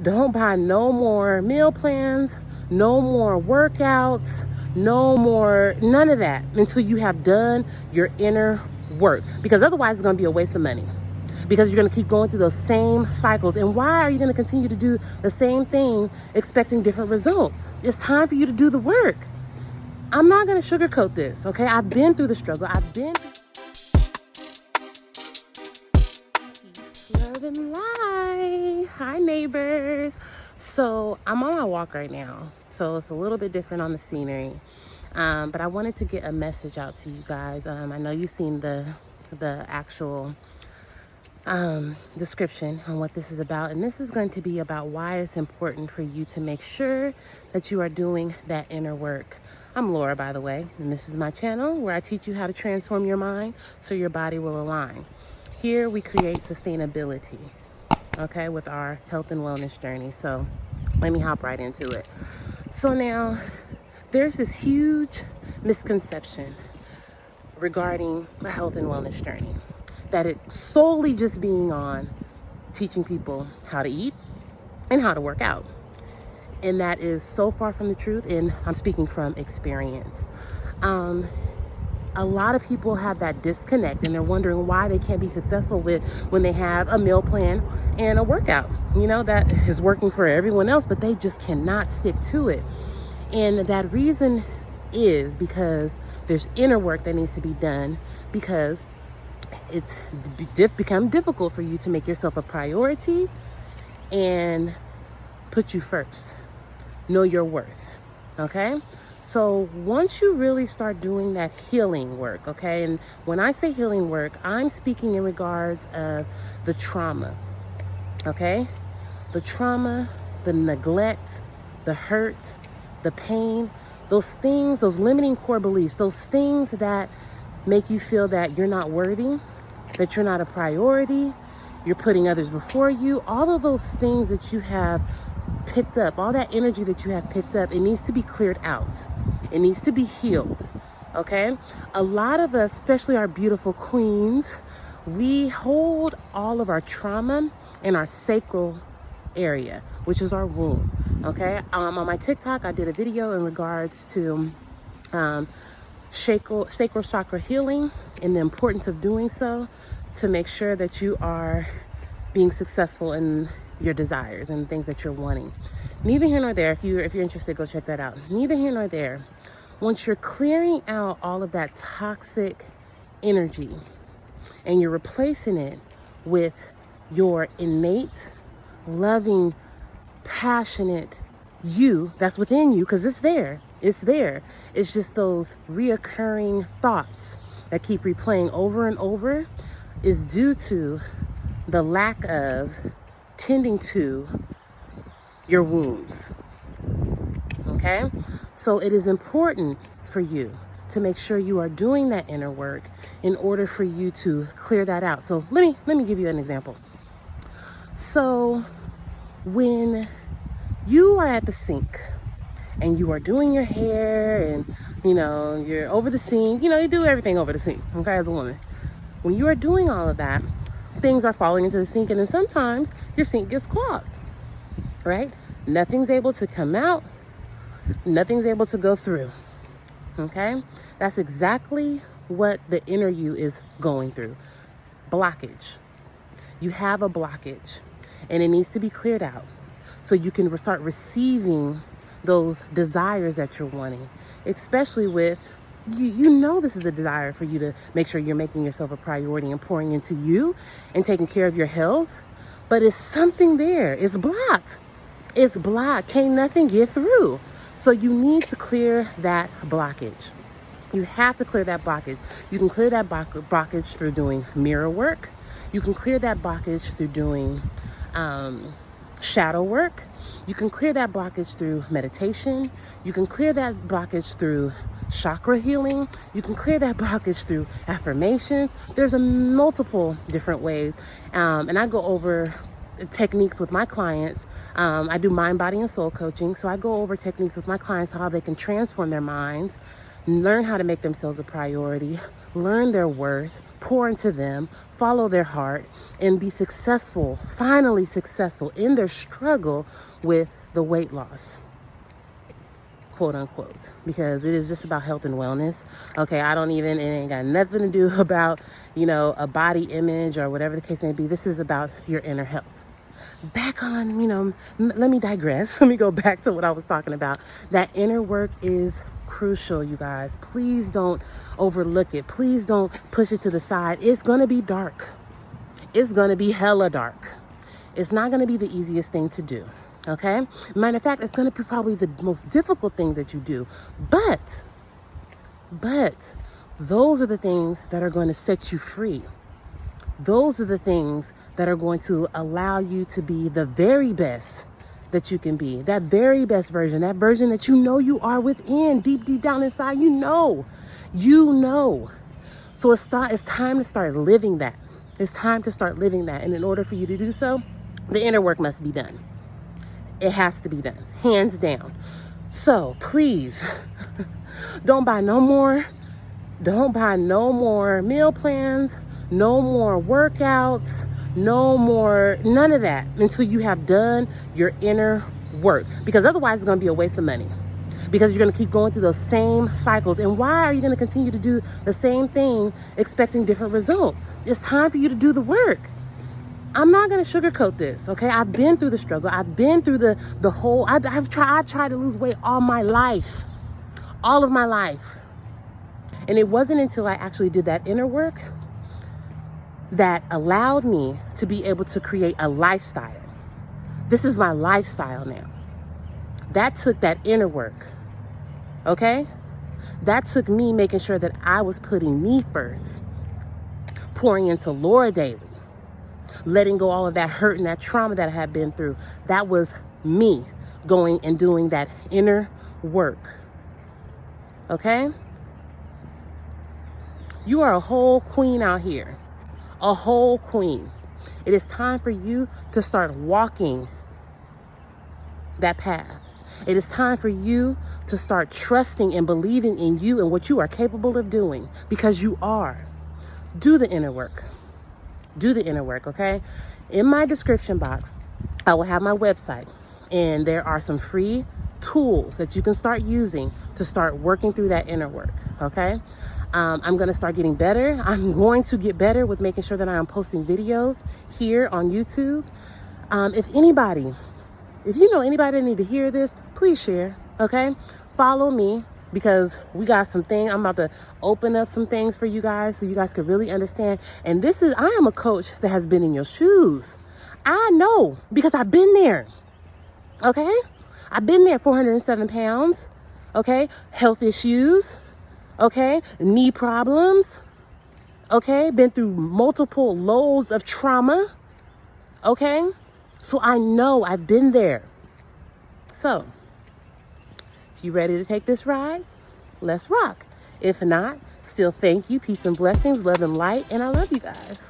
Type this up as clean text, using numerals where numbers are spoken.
Don't buy no more meal plans, no more workouts, no more, none of that until you have done your inner work. Because otherwise it's going to be a waste of money. Because you're going to keep going through those same cycles. And why are you going to continue to do the same thing expecting different results? It's time for you to do the work. I'm not going to sugarcoat this, okay? I've been through the struggle. I've been love and light. Hi, neighbors. So I'm on my walk right now. So it's a little bit different on the scenery. But I wanted to get a message out to you guys. I know you've seen the actual description on what this is about, and this is going to be about why it's important for you to make sure that you are doing that inner work. I'm Laura, by the way, and this is my channel where I teach you how to transform your mind so your body will align. Here we create sustainability, okay, with our health and wellness journey. So let me hop right into it. So now there's this huge misconception regarding the health and wellness journey, that it's solely just being on teaching people how to eat and how to work out. And that is so far from the truth, and I'm speaking from experience. A lot of people have that disconnect, and they're wondering why they can't be successful when they have a meal plan and a workout, you know, that is working for everyone else, but they just cannot stick to it. And that reason is because there's inner work that needs to be done, because it's become difficult for you to make yourself a priority and put you first. Know your worth, okay? So once you really start doing that healing work, okay? And when I say healing work, I'm speaking in regards of the trauma, okay? The trauma, the neglect, the hurt, the pain, those things, those limiting core beliefs, those things that make you feel that you're not worthy, that you're not a priority, you're putting others before you. All of those things that you have picked up, all that energy that you have picked up, it needs to be cleared out. It needs to be healed, okay? A lot of us, especially our beautiful queens, we hold all of our trauma in our sacral area, which is our womb, okay? On my TikTok, I did a video in regards to sacral chakra healing and the importance of doing so to make sure that you are being successful in your desires and things that you're wanting. Neither here nor there. If you're interested, go check that out. Neither here nor there. Once you're clearing out all of that toxic energy and you're replacing it with your innate, loving, passionate you that's within you, because it's there. It's there. It's just those reoccurring thoughts that keep replaying over and over is due to the lack of tending to your wounds. Okay? So it is important for you to make sure you are doing that inner work in order for you to clear that out. So let me give you an example. So when you are at the sink and you are doing your hair and, you know, you're over the sink, you know, you do everything over the sink, okay, as a woman. When you are doing all of that, things are falling into the sink, and then sometimes your sink gets clogged, right? Nothing's able to come out. Nothing's able to go through, okay? That's exactly what the inner you is going through. Blockage. You have a blockage, and it needs to be cleared out so you can start receiving those desires that you're wanting, especially with you know this is a desire for you to make sure you're making yourself a priority and pouring into you and taking care of your health, but it's something there. It's blocked. It's blocked. Can't nothing get through. So you need to clear that blockage. You have to clear that blockage. You can clear that blockage through doing mirror work. You can clear that blockage through doing shadow work. You can clear that blockage through meditation. You can clear that blockage through chakra healing. You can clear that blockage through affirmations. There's multiple different ways. And I go over techniques with my clients. I do mind, body, and soul coaching. So I go over techniques with my clients, how they can transform their minds, learn how to make themselves a priority, learn their worth, pour into them, follow their heart, and be successful, finally successful in their struggle with the weight loss, quote unquote, because it is just about health and wellness. Okay, it ain't got nothing to do about, a body image or whatever the case may be. This is about your inner health. Back on, let me digress. Let me go back to what I was talking about. That inner work is crucial, you guys. Please don't overlook it. Please don't push it to the side. It's going to be dark. It's going to be hella dark. It's not going to be the easiest thing to do. Okay? Matter of fact, it's going to be probably the most difficult thing that you do. But those are the things that are going to set you free. Those are the things that are going to allow you to be the very best that you can be. That very best version, that version that you are within, deep down inside, you know. So it's time to start living that. It's time to start living that. And in order for you to do so, the inner work must be done. It has to be done, hands down. So please, don't buy no more meal plans, no more workouts, none of that until you have done your inner work. Because otherwise it's going to be a waste of money. Because you're going to keep going through those same cycles. And why are you going to continue to do the same thing expecting different results? It's time for you to do the work. I'm not going to sugarcoat this, okay? I've been through the struggle. I've been through the whole, I've tried to lose weight all of my life. And it wasn't until I actually did that inner work that allowed me to be able to create a lifestyle. This is my lifestyle now. That took that inner work, okay? That took me making sure that I was putting me first, pouring into Lord daily, letting go all of that hurt and that trauma that I had been through. That was me going and doing that inner work, okay? You are a whole queen out here. A whole queen. It is time for you to start walking that path. It is time for you to start trusting and believing in you and what you are capable of doing, because you are. Do the inner work. Do the inner work, okay? In my description box, I will have my website, and there are some free tools that you can start using to start working through that inner work, okay? I'm going to start getting better. I'm going to get better with making sure that I am posting videos here on YouTube. If you know anybody that need to hear this, please share, okay? Follow me, because we got some things. I'm about to open up some things for you guys so you guys can really understand. And I am a coach that has been in your shoes. I know, because I've been there, okay? I've been there, 407 pounds, okay? Health issues, okay? Knee problems, okay? Been through multiple loads of trauma, okay? So I know, I've been there. So, if you ready to take this ride, let's rock. If not, still thank you. Peace and blessings, love and light, and I love you guys.